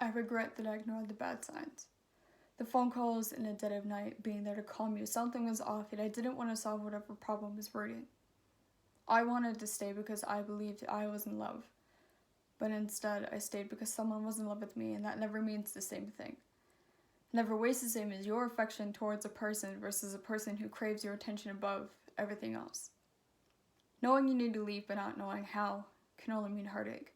I regret that I ignored the bad signs. The phone calls in the dead of night, being there to calm you. Something was off, yet I didn't want to solve whatever problem was brewing. I wanted to stay because I believed I was in love. But instead, I stayed because someone was in love with me, and that never means the same thing. It never weighs the same as your affection towards a person versus a person who craves your attention above everything else. Knowing you need to leave but not knowing how can only mean heartache.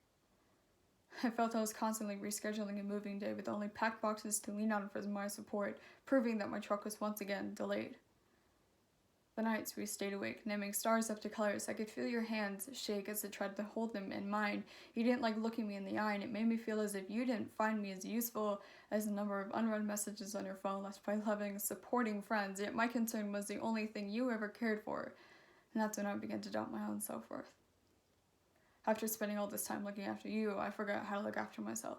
I felt I was constantly rescheduling a moving day with only packed boxes to lean on for my support, proving that my truck was once again delayed. The nights we stayed awake, naming stars up to colors, I could feel your hands shake as I tried to hold them in mine. You didn't like looking me in the eye, and it made me feel as if you didn't find me as useful as the number of unread messages on your phone left by loving, supporting friends, yet my concern was the only thing you ever cared for, and that's when I began to doubt my own self-worth. After spending all this time looking after you, I forgot how to look after myself.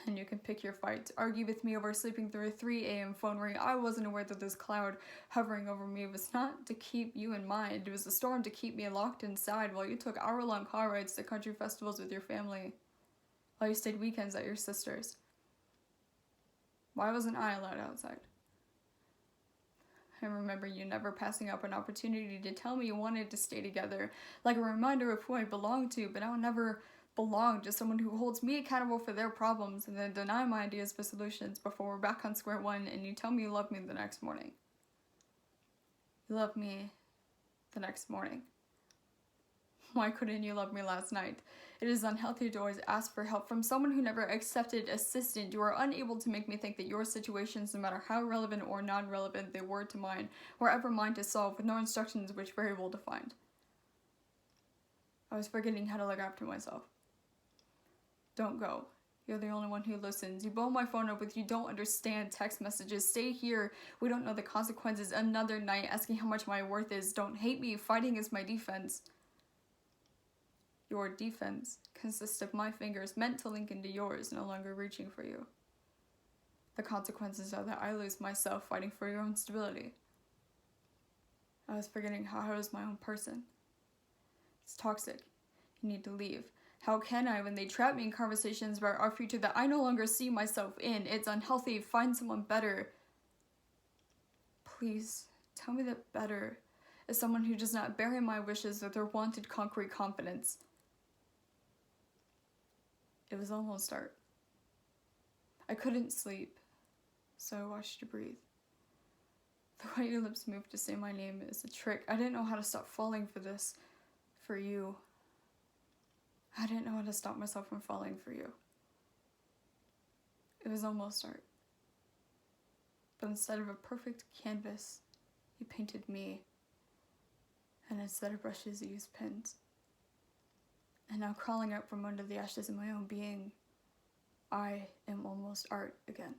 And you can pick your fights. Argue with me over sleeping through a 3 a.m. phone ring. I wasn't aware that this cloud hovering over me was not to keep you in mind. It was a storm to keep me locked inside while you took hour-long car rides to country festivals with your family. While you stayed weekends at your sister's. Why wasn't I allowed outside? I remember you never passing up an opportunity to tell me you wanted to stay together, like a reminder of who I belonged to, but I'll never belong to someone who holds me accountable for their problems and then deny my ideas for solutions before we're back on square one and you tell me you love me the next morning. You love me the next morning. Why couldn't you love me last night? It is unhealthy to always ask for help from someone who never accepted assistance. You are unable to make me think that your situations, no matter how relevant or non-relevant they were to mine, were ever mine to solve with no instructions which variable to find. I was forgetting how to look after myself. Don't go. You're the only one who listens. You blow my phone up with "you don't understand" text messages. Stay here. We don't know the consequences. Another night asking how much my worth is. Don't hate me. Fighting is my defense. Your defense consists of my fingers meant to link into yours, no longer reaching for you. The consequences are that I lose myself fighting for your own stability. I was forgetting how I was my own person. It's toxic. You need to leave. How can I when they trap me in conversations about our future that I no longer see myself in? It's unhealthy. Find someone better. Please, tell me that better is someone who does not bury my wishes with their wanted concrete confidence. It was almost dark. I couldn't sleep, so I watched you breathe. The way your lips moved to say my name is a trick. I didn't know how to stop falling for this, for you. I didn't know how to stop myself from falling for you. It was almost dark. But instead of a perfect canvas, you painted me. And instead of brushes, you used pens. And now crawling out from under the ashes of my own being, I am almost art again.